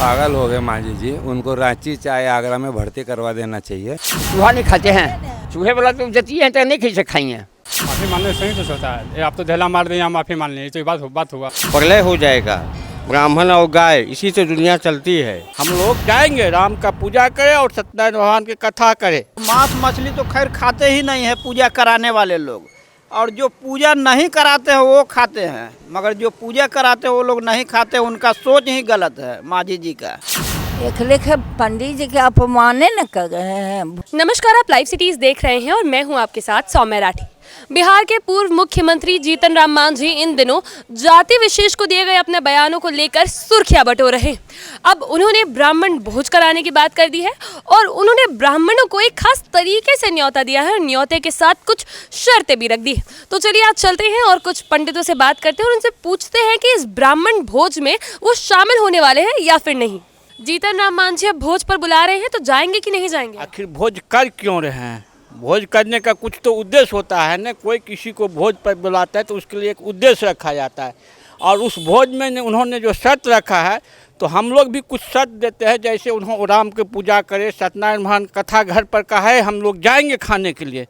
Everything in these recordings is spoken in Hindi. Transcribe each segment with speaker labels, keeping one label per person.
Speaker 1: पागल हो गए मांझी जी, उनको रांची चाहे आगरा में भर्ती करवा देना चाहिए।
Speaker 2: चूहा नहीं खाते हैं, चूहे वाला तो जती है तो नहीं कैसे खाएंगे।
Speaker 3: माफी मानने से नहीं कुछ होता है। आप तो ढेला मार दें या माफी मान लें, तो बात हुआ।
Speaker 4: प्रलय हो जाएगा, ब्राह्मण और गाय इसी से दुनिया चलती है।
Speaker 5: हम लोग जाएंगे, राम का पूजा करें और सत्यनारायण भगवान की कथा करें।
Speaker 6: मांस मछली तो खैर खाते ही नहीं है पूजा कराने वाले लोग, और जो पूजा नहीं कराते हैं वो खाते हैं, मगर जो पूजा कराते हैं वो लोग नहीं खाते। उनका सोच ही गलत है मांझी जी का।
Speaker 7: एक लेखे पंडित जी के अपमाने न कर रहे हैं।
Speaker 8: नमस्कार, आप लाइव सिटीज देख रहे हैं और मैं हूं आपके साथ सौम्या राठी। बिहार के पूर्व मुख्यमंत्री जीतन राम मांझी इन दिनों जाति विशेष को दिए गए अपने बयानों को लेकर सुर्खियां बटोर रहे हैं। अब उन्होंने ब्राह्मण भोज कराने की बात कर दी है और उन्होंने ब्राह्मणों को एक खास तरीके से न्योता दिया है और न्योते के साथ कुछ शर्तें भी रख दी है। तो चलिए आज चलते हैं और कुछ पंडितों से बात करते हैं और उनसे पूछते हैं कि इस ब्राह्मण भोज में वो शामिल होने वाले हैं या फिर नहीं। जीतन राम मांझी अब भोज पर बुला रहे हैं, तो जाएंगे कि नहीं जाएंगे?
Speaker 5: आखिर भोज कर क्यों रहे हैं? भोज करने का कुछ तो उद्देश्य होता है ना। कोई किसी को भोज पर बुलाता है तो उसके लिए एक उद्देश्य रखा जाता है, और उस भोज में उन्होंने जो शर्त रखा है तो हम लोग भी कुछ शर्त देते हैं। जैसे उन्होंने राम की पूजा करे, सत्यनारायण भगवान कथा घर पर का है, हम लोग जाएंगे खाने के लिए।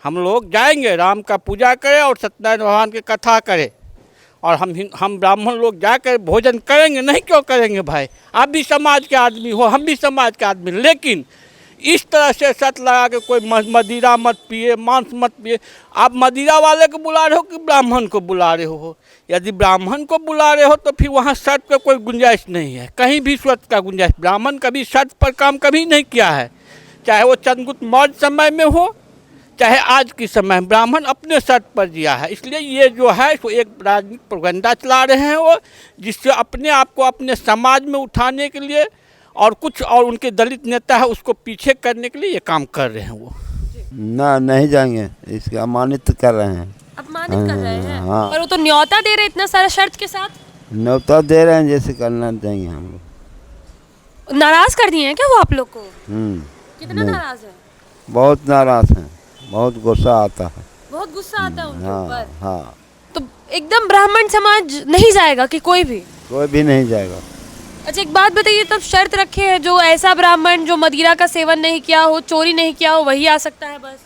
Speaker 5: हम लोग जाएंगे, राम का पूजा करें और सत्यनारायण भगवान की कथा करें, और हम ब्राह्मण लोग जाकर भोजन करेंगे। नहीं क्यों करेंगे भाई? आप भी समाज के आदमी हो, हम भी समाज के आदमी। लेकिन इस तरह से शर्त लगा के कोई मदिरा मत पिए, मांस मत पिए। आप मदिरा वाले को बुला रहे हो कि ब्राह्मण को बुला रहे हो? यदि ब्राह्मण को बुला रहे हो तो फिर वहाँ शर्त का कोई गुंजाइश नहीं है, कहीं भी शर्त का गुंजाइश। ब्राह्मण कभी शर्त पर काम कभी नहीं किया है, चाहे वो चंद्रगुप्त मौर्य समय में हो चाहे आज के समय। ब्राह्मण अपने शर्त पर जिया है, इसलिए ये जो है इसको एक राजनीतिक प्रोपेगेंडा चला रहे हैं वो, जिससे अपने आप को अपने समाज में उठाने के लिए और कुछ और उनके दलित नेता है उसको पीछे करने के लिए ये काम कर रहे हैं वो।
Speaker 1: ना, नहीं जाएंगे, इसके अपमानित कर रहे हैं।
Speaker 8: अपमानित कर रहे हैं?
Speaker 1: हाँ।
Speaker 8: पर वो तो न्योता दे रहे इतना सारा शर्त के साथ।
Speaker 1: न्योता दे रहे हैं, जैसे करना देंगे हम लोग।
Speaker 8: नाराज कर दिए हैं क्या वो आप लोग को? कितना नाराज है?
Speaker 1: बहुत नाराज हैं, बहुत गुस्सा आता है।
Speaker 8: बहुत गुस्सा आता है उनके
Speaker 1: हाँ,
Speaker 8: ऊपर।
Speaker 1: हाँ।
Speaker 8: तो एकदम ब्राह्मण समाज नहीं जाएगा कि कोई भी
Speaker 1: नहीं जाएगा।
Speaker 8: अच्छा, एक बात बताइए, तब शर्त रखे हैं जो ऐसा ब्राह्मण जो मदिरा का सेवन नहीं किया हो, चोरी नहीं किया हो, वही आ सकता है बस?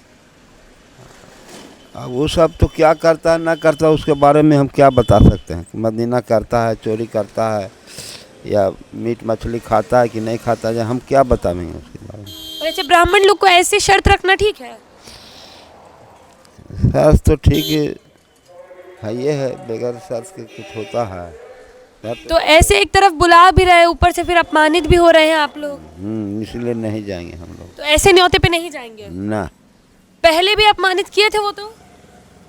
Speaker 1: अब वो सब तो क्या करता है ना करता है उसके बारे में हम क्या बता सकते हैं? मदीना करता है, चोरी करता है, या मीट मछली खाता है कि नहीं खाता है, हम क्या बताएंगे उसके बारे में?
Speaker 8: वैसे ब्राह्मण लोग को ऐसी शर्त रखना ठीक है?
Speaker 1: शर्त तो ठीक है, ये है, बगैर शर्त के कुछ होता है?
Speaker 8: तो ऐसे एक तरफ बुला भी रहे, ऊपर से फिर अपमानित भी हो रहे हैं आप लोग।
Speaker 1: इसलिए नहीं जाएंगे हम लोग।
Speaker 8: तो ऐसे न्योते पे नहीं जाएंगे
Speaker 1: ना।
Speaker 8: पहले भी अपमानित किए थे वो तो?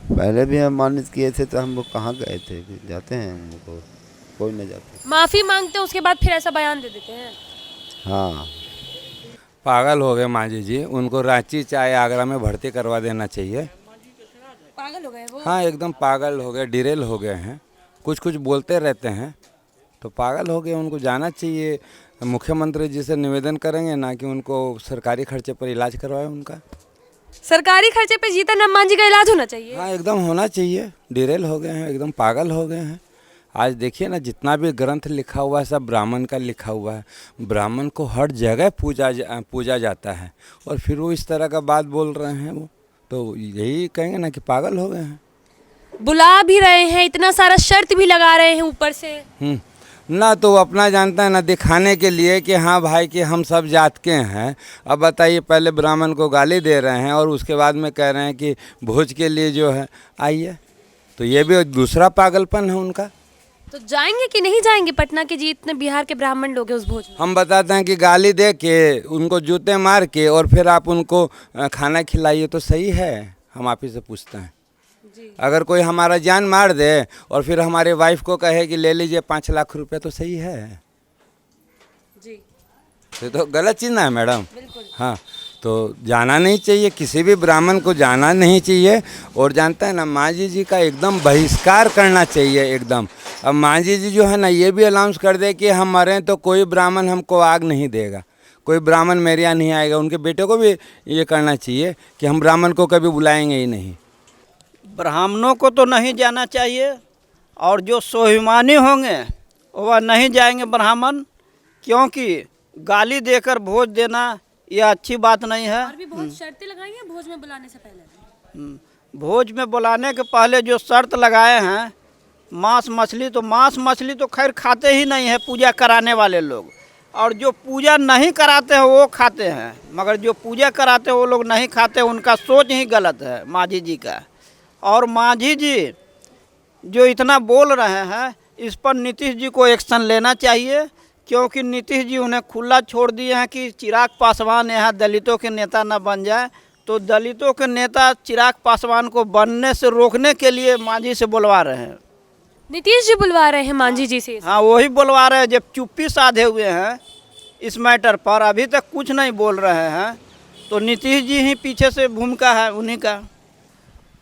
Speaker 1: पहले भी अपमानित किए थे तो हम लोग कहाँ गए थे? जाते हैं हम लोग को, कोई नहीं जाते।
Speaker 8: माफी मांगते हैं, उसके बाद फिर ऐसा बयान दे देते हैं।
Speaker 1: हाँ, पागल हो गए मांझी जी, उनको रांची चाहे आगरा में भर्ती करवा देना चाहिए।
Speaker 8: पागल हो गए वो?
Speaker 1: हाँ, एकदम पागल हो गए, डिरेल हो गए हैं, कुछ कुछ बोलते रहते हैं तो पागल हो गए। उनको जाना चाहिए। मुख्यमंत्री जी से निवेदन करेंगे ना कि उनको सरकारी खर्चे पर इलाज करवाए उनका।
Speaker 8: सरकारी खर्चे पे जीतन राम मांझी का इलाज होना चाहिए?
Speaker 1: हाँ, एकदम होना चाहिए। डिरेल हो गए हैं, एकदम पागल हो गए हैं। आज देखिए ना, जितना भी ग्रंथ लिखा हुआ है सब ब्राह्मण का लिखा हुआ है। ब्राह्मण को हर जगह पूजा जाता है, और फिर वो इस तरह का बात बोल रहे हैं। वो तो यही कहेंगे ना कि पागल हो गए हैं।
Speaker 8: बुला भी रहे हैं, इतना सारा शर्त भी लगा रहे हैं ऊपर से।
Speaker 1: ना तो अपना जानता है ना, दिखाने के लिए कि हाँ भाई कि हम सब जात के हैं। अब बताइए, पहले ब्राह्मण को गाली दे रहे हैं और उसके बाद में कह रहे हैं कि भोज के लिए जो है आइए, तो ये भी दूसरा पागलपन है उनका।
Speaker 8: तो जाएंगे कि नहीं जाएंगे पटना के जितने बिहार के ब्राह्मण लोग हैं उस भोज में?
Speaker 1: हम बताते हैं कि गाली दे के, उनको जूते मार के, और फिर आप उनको खाना खिलाइए तो सही है? हम आप ही से पूछते हैं। अगर कोई हमारा जान मार दे और फिर हमारे वाइफ को कहे कि ले लीजिए 5 लाख रुपए, तो सही है
Speaker 8: जी?
Speaker 1: ये तो गलत चीज़ ना है मैडम।
Speaker 8: बिल्कुल।
Speaker 1: हाँ, तो जाना नहीं चाहिए, किसी भी ब्राह्मण को जाना नहीं चाहिए। और जानता है ना, मांझी जी का एकदम बहिष्कार करना चाहिए एकदम। अब मांझी जी जो है ना, ये भी अनाउंस कर दे कि हम मरें तो कोई ब्राह्मण हमको आग नहीं देगा, कोई ब्राह्मण मेरे यहाँ नहीं आएगा। उनके बेटे को भी ये करना चाहिए कि हम ब्राह्मण को कभी बुलाएंगे ही नहीं।
Speaker 6: ब्राह्मणों को तो नहीं जाना चाहिए, और जो स्वाभिमानी होंगे वह नहीं जाएंगे ब्राह्मण। क्योंकि गाली देकर भोज देना यह अच्छी बात नहीं है।
Speaker 8: और भी बहुत शर्तें लगाई हैं भोज में बुलाने से पहले।
Speaker 6: भोज में बुलाने के पहले जो शर्त लगाए हैं मांस मछली तो खैर खाते ही नहीं है पूजा कराने वाले लोग, और जो पूजा नहीं कराते हैं वो खाते हैं, मगर जो पूजा कराते हैं वो लोग नहीं खाते। उनका सोच ही गलत है मांझी जी का। और मांझी जी जो इतना बोल रहे हैं इस पर नीतीश जी को एक्शन लेना चाहिए, क्योंकि नीतीश जी उन्हें खुला छोड़ दिए हैं कि चिराग पासवान यहाँ दलितों के नेता न बन जाए। तो दलितों के नेता चिराग पासवान को बनने से रोकने के लिए मांझी से बुलवा रहे हैं।
Speaker 8: नीतीश जी बुलवा रहे हैं मांझी जी से।
Speaker 6: हाँ, वही बुलवा रहे हैं। जब चुप्पी साधे हुए हैं इस मैटर पर, अभी तक कुछ नहीं बोल रहे हैं, तो नीतीश जी ही पीछे से भूमिका है उन्हीं का।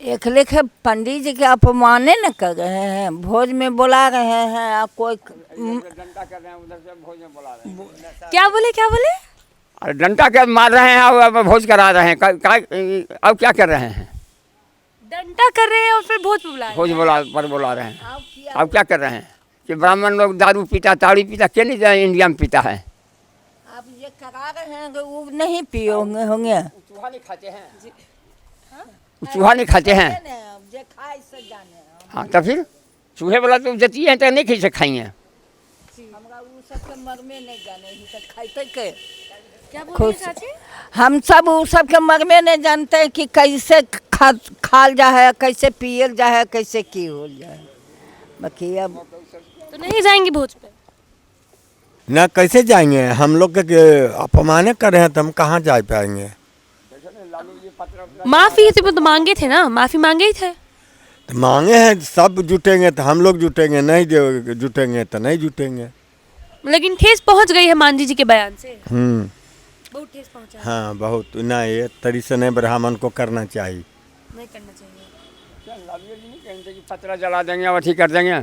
Speaker 7: एक लेखे पंडित जी के अपमाने न कर रहे हैं, भोज में बुला रहे हैं। और कोई
Speaker 8: क्या बोले?
Speaker 2: और डंडा के मार रहे हैं और भोज करा रहे हैं। अब क्या कर रहे हैं?
Speaker 8: डंडा कर रहे हैं और फिर भोज बुला रहे हैं।
Speaker 2: भोज बुला रहे हैं। अब क्या कर रहे हैं कि ब्राह्मण लोग दारू पीता ताड़ी पीता, क्या नहीं जाए इंडिया में पीता है।
Speaker 7: आप ये करा रहे हैं कि वो नहीं पिए होंगे।
Speaker 2: चूहा नहीं खाते हैं। चूहा नहीं खाते हैं।
Speaker 7: जे खाए से जाने।
Speaker 2: हाँ, तो फिर चूहे वाला तो जती है तो नहीं कैसे खाएंगे।
Speaker 7: हमरा वो सब के मर में नहीं जाने ही तो खाते के।
Speaker 8: क्या बोल रहे हैं चाची?
Speaker 7: हम सब वो सब के मर में नहीं जानते हैं कि कैसे खाल जा है, कैसे पियल जा है, कैसे की हो जाए। बाकी अब
Speaker 8: तो नहीं जाएंगे भोज पे?
Speaker 9: ना कैसे जाएंगे, हम लोग के अपमान कर रहे हैं तो हम कहाँ जा पाएंगे।
Speaker 8: माफी तो मांगे थे ना, माफी मांगे ही थे।
Speaker 9: तो मांगे हैं, सब जुटेंगे तो हम लोग जुटेंगे, नहीं जुटेंगे तो नहीं जुटेंगे।
Speaker 8: लेकिन ठेस पहुंच गई है मांझी जी के बयान से। बहुत ठेस पहुंचा है।
Speaker 9: हाँ, बहुत ना, ये तरी से नहीं ब्राह्मण को करना चाहिए।
Speaker 8: नहीं करना चाहिए।
Speaker 2: लालू जी नहीं कहते कि पतरा जला देंगे और ठीक कर देंगे।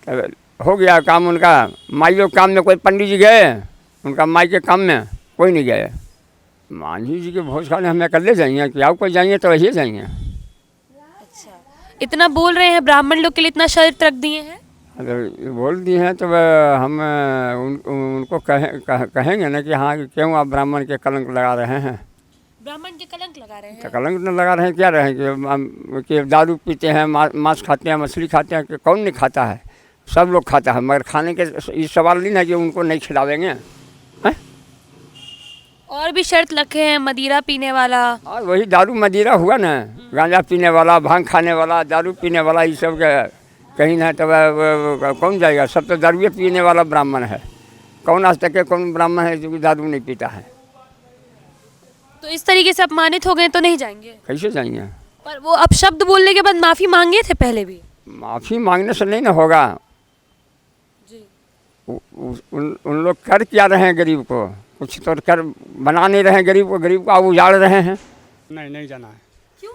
Speaker 2: तो हो गया काम उनका। माइयों काम में कोई पंडित जी गए, उनका माई के काम में कोई नहीं गए। मांझी जी के भोज खाने हम अकेले जाएंगे कि आप कोई जाएंगे तो वही जाएंगे।
Speaker 8: अच्छा, इतना बोल रहे हैं ब्राह्मण लोग के लिए, इतना शर्त रख दिए हैं।
Speaker 2: अगर बोल दिए हैं तो हम उनको कहेंगे ना कि हाँ, क्यों आप ब्राह्मण के कलंक लगा रहे हैं।
Speaker 8: ब्राह्मण के कलंक लगा रहे हैं।
Speaker 2: तो कलंक न लगा रहे हैं, क्या रहे हैं कि दारू पीते हैं, मांस खाते हैं, मछली खाते हैं, कि कौन नहीं खाता है। सब लोग खाता है, मगर खाने के ये सवाल नहीं है कि उनको नहीं खिलावेंगे।
Speaker 8: और भी शर्त रखे हैं, मदिरा पीने वाला।
Speaker 2: और वही दारू मदिरा हुआ ना, गांजा पीने वाला, भांग खाने वाला, दारू पीने वाला, ये सब कहीं ना तो कौन जाएगा। सब तो दारू पीने वाला ब्राह्मण है। कौन आज तक के कौन ब्राह्मण है जो दारू नहीं पीता है।
Speaker 8: तो इस तरीके से अपमानित हो गए तो नहीं जाएंगे।
Speaker 2: कैसे जाएंगे?
Speaker 8: पर वो अपशब्द बोलने के बाद माफी मांगे थे पहले भी।
Speaker 2: माफ़ी मांगने से नहीं ना होगा
Speaker 8: जी।
Speaker 2: उन लोग कर क्या रहे हैं गरीब को, कुछ तो कर बना नहीं रहे हैं गरीब को आप उजाड़ रहे हैं।
Speaker 3: नहीं जाना है।
Speaker 8: क्यों?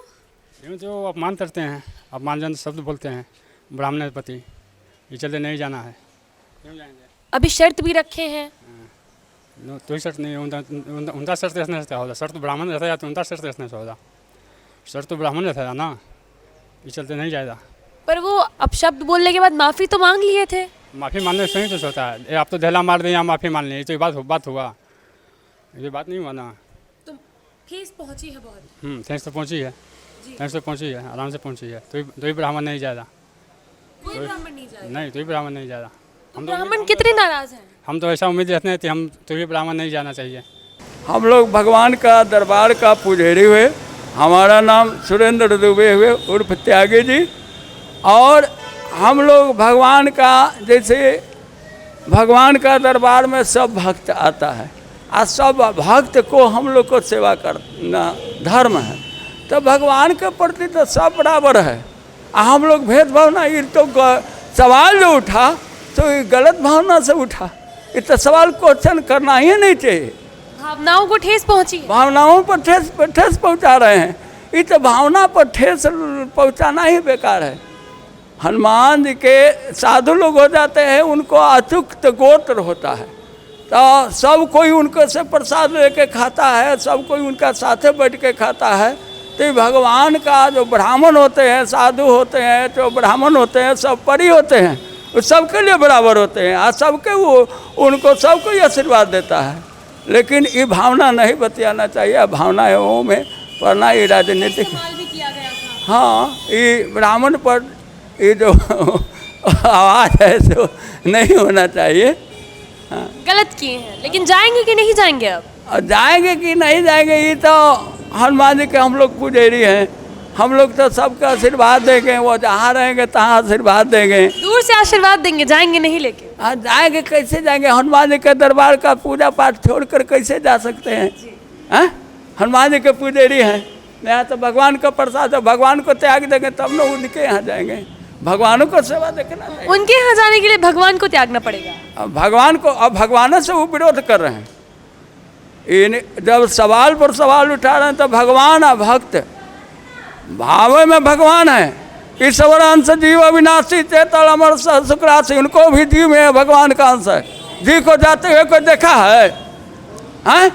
Speaker 3: क्यों जो अपमान करते हैं, अपमानजनक शब्द बोलते हैं ब्राह्मण प्रति, ये चलते नहीं जाना है। क्यों जाएंगे?
Speaker 8: अभी शर्त भी रखे हैं।
Speaker 3: तो शर्त नहीं, उनका शर्त रहने से होगा। शर्त ब्राह्मण रहता है तो उनका शर्त रहने से होगा। शर्त तो ब्राह्मण रहता है ना, ये चलते नहीं जाएगा।
Speaker 8: पर वो अपशब्द बोलने के बाद माफी तो मांग लिए थे।
Speaker 3: माफ़ी मानने से ही तो होता है। ये आप तो ढेला मार दें या माफ़ी मान लें, ये तो बात हुआ। ये बात नहीं हुआ ना।
Speaker 8: तो ठेस पहुंची है बहुत।
Speaker 3: ठेस तो पहुंची है, ठेस तो पहुंची है, आराम से पहुंची है। तो ही ब्राह्मण नहीं जाएगा।
Speaker 8: कोई ब्राह्मण नहीं जाएगा।
Speaker 3: नहीं, तो ही ब्राह्मण नहीं जाएगा।
Speaker 8: तो ब्राह्मण कितने नाराज हैं?
Speaker 3: हम तो ऐसा उम्मीद रखते हैं कि हम तो ही ब्राह्मण नहीं जाना चाहिए।
Speaker 10: हम लोग भगवान का दरबार का पुजारी हुए। हमारा नाम सुरेंद्र दुबे हुए उर्फ त्यागी जी। और हम लोग भगवान का, जैसे भगवान का दरबार में सब भक्त आता है और सब भक्त को हम लोग को सेवा करना धर्म है। तो भगवान के प्रति तो सब बराबर है। हम लोग भेदभाव ना, ये तो सवाल जो उठा तो ये गलत भावना से उठा। ये तो सवाल क्वेश्चन करना ही नहीं चाहिए।
Speaker 8: भावनाओं को ठेस पहुंची है।
Speaker 10: भावनाओं पर ठेस पहुंचा रहे हैं। ये तो भावना पर ठेस पहुंचाना ही बेकार है। हनुमान जी के साधु लोग हो जाते हैं, उनको अचुक्त गोत्र होता है, तो सब कोई उनको से प्रसाद लेके खाता है, सब कोई उनका साथे बैठ के खाता है। तो भगवान का जो ब्राह्मण होते हैं, साधु होते हैं, जो ब्राह्मण होते हैं, सब परी होते हैं। वो सबके लिए बराबर होते हैं, आज सबके वो उनको सबको ही आशीर्वाद देता है। लेकिन ये भावना नहीं बतियाना चाहिए, भावनाओं में पढ़ना ये राजनीतिक। हाँ, ये ब्राह्मण पर ये जो आवाज़ है सो नहीं होना चाहिए। हाँ।
Speaker 8: गलत किए हैं, लेकिन जाएंगे कि नहीं जाएंगे अब?
Speaker 10: और जाएंगे कि नहीं जाएंगे ये तो हनुमान जी के हम लोग पुजारी हैं, हम लोग तो सबका आशीर्वाद देंगे, वो जहाँ रहेंगे तहाँ आशीर्वाद देंगे।
Speaker 8: दूर से आशीर्वाद देंगे, जाएंगे नहीं लेके?
Speaker 10: हाँ, जाएंगे कैसे जाएंगे? हनुमान जी के दरबार का पूजा पाठ छोड़कर कैसे जा सकते हैं? हाँ, हनुमान जी के पुजारी हैं, यहाँ तो भगवान का प्रसाद है, भगवान को त्याग देंगे तब न उनके यहाँ जाएंगे। भगवानों को सेवा देखना चाहिए।
Speaker 8: उनके यहाँ जाने के लिए भगवान को त्यागना पड़ेगा?
Speaker 10: अब भगवान को, अब भगवान से वो विरोध कर रहे हैं। जब सवाल पर सवाल उठा रहे हैं तो भगवान और भक्त भाव में भगवान है। ईश्वर अंश जीव अविनाशी चेतन अमर शुक्रासी, उनको भी जीव में भगवान का अंश है। जी को जाते हुए कोई देखा है? हैं?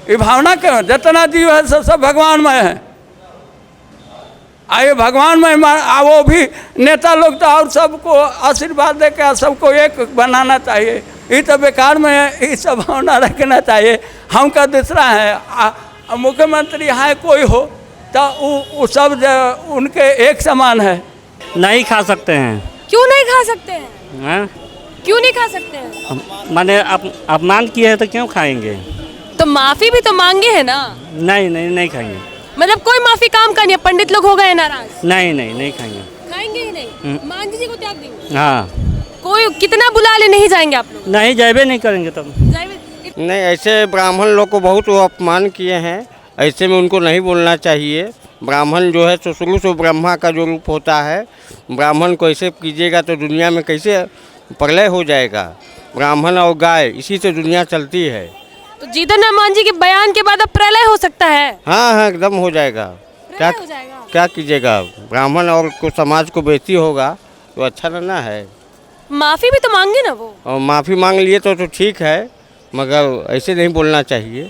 Speaker 10: ये भावना क्यों? जितना जीव है सब भगवान में है। आइए भगवान में वो भी नेता लोग तो और सबको आशीर्वाद दे के सबको एक बनाना चाहिए। ये तो बेकार में है, ये सब भावना रखना चाहिए। हमका दूसरा है, मुख्यमंत्री है कोई हो तो वो सब उनके एक समान है।
Speaker 5: नहीं खा सकते हैं।
Speaker 8: क्यों नहीं खा सकते हैं?
Speaker 5: हैं?
Speaker 8: क्यों नहीं खा सकते हैं?
Speaker 5: माने अपमान किए हैं तो क्यों खाएंगे?
Speaker 8: तो माफी भी तो मांगे है ना?
Speaker 5: नहीं खाएंगे।
Speaker 8: मतलब कोई माफी काम का नहीं है, पंडित लोग हो गए नाराज?
Speaker 5: नहीं खाएंगे।
Speaker 8: खाएंगे ही नहीं? मान जी को त्याग देंगे?
Speaker 5: हाँ।
Speaker 8: कोई कितना बुला ले नहीं जाएंगे आप लोग?
Speaker 5: नहीं, जाएबे नहीं करेंगे तब।
Speaker 4: नहीं, ऐसे ब्राह्मण लोग को बहुत वो अपमान किए हैं, ऐसे में उनको नहीं बोलना चाहिए। ब्राह्मण जो है तो शुरू से ब्रह्मा का जो रूप होता है, ब्राह्मण को ऐसे कीजिएगा तो दुनिया में कैसे प्रलय हो जाएगा। ब्राह्मण और गाय, इसी से दुनिया चलती है।
Speaker 8: तो जीतन राम मांझी के बयान के बाद अब प्रलय हो सकता है?
Speaker 4: हाँ, एकदम हो जाएगा। क्या कीजिएगा? ब्राह्मण और को समाज को बेइज्जती होगा तो अच्छा ना है।
Speaker 8: माफी भी तो मांगे ना वो।
Speaker 4: और माफ़ी मांग लिए तो ठीक है, मगर ऐसे नहीं बोलना चाहिए।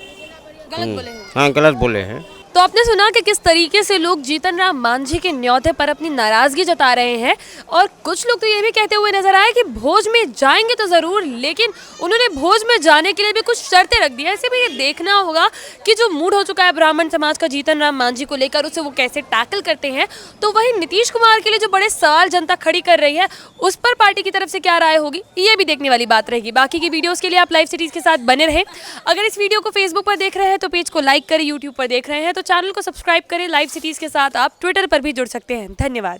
Speaker 8: गलत बोले हैं।
Speaker 4: हाँ, गलत बोले हैं।
Speaker 8: तो आपने सुना कि किस तरीके से लोग जीतन राम मांझी के न्योते पर अपनी नाराजगी जता रहे हैं। और कुछ लोग तो ये भी कहते हुए नजर आए कि भोज में जाएंगे तो जरूर, लेकिन उन्होंने भोज में जाने के लिए भी कुछ शर्तें रख दी है। ऐसे भी ये देखना होगा कि जो मूड हो चुका है ब्राह्मण समाज का जीतन राम मांझी को लेकर, उसे वो कैसे टैकल करते हैं। तो वहीं नीतीश कुमार के लिए जो बड़े सवाल जनता खड़ी कर रही है, उस पर पार्टी की तरफ से क्या राय होगी, ये भी देखने वाली बात रहेगी। बाकी की वीडियोस के लिए आप लाइव सिटीज के साथ बने रहें। अगर इस वीडियो को फेसबुक पर देख रहे हैं तो पेज को लाइक करें, यूट्यूब पर देख रहे हैं तो चैनल को सब्सक्राइब करें। लाइव सिटीज के साथ आप ट्विटर पर भी जुड़ सकते हैं। धन्यवाद।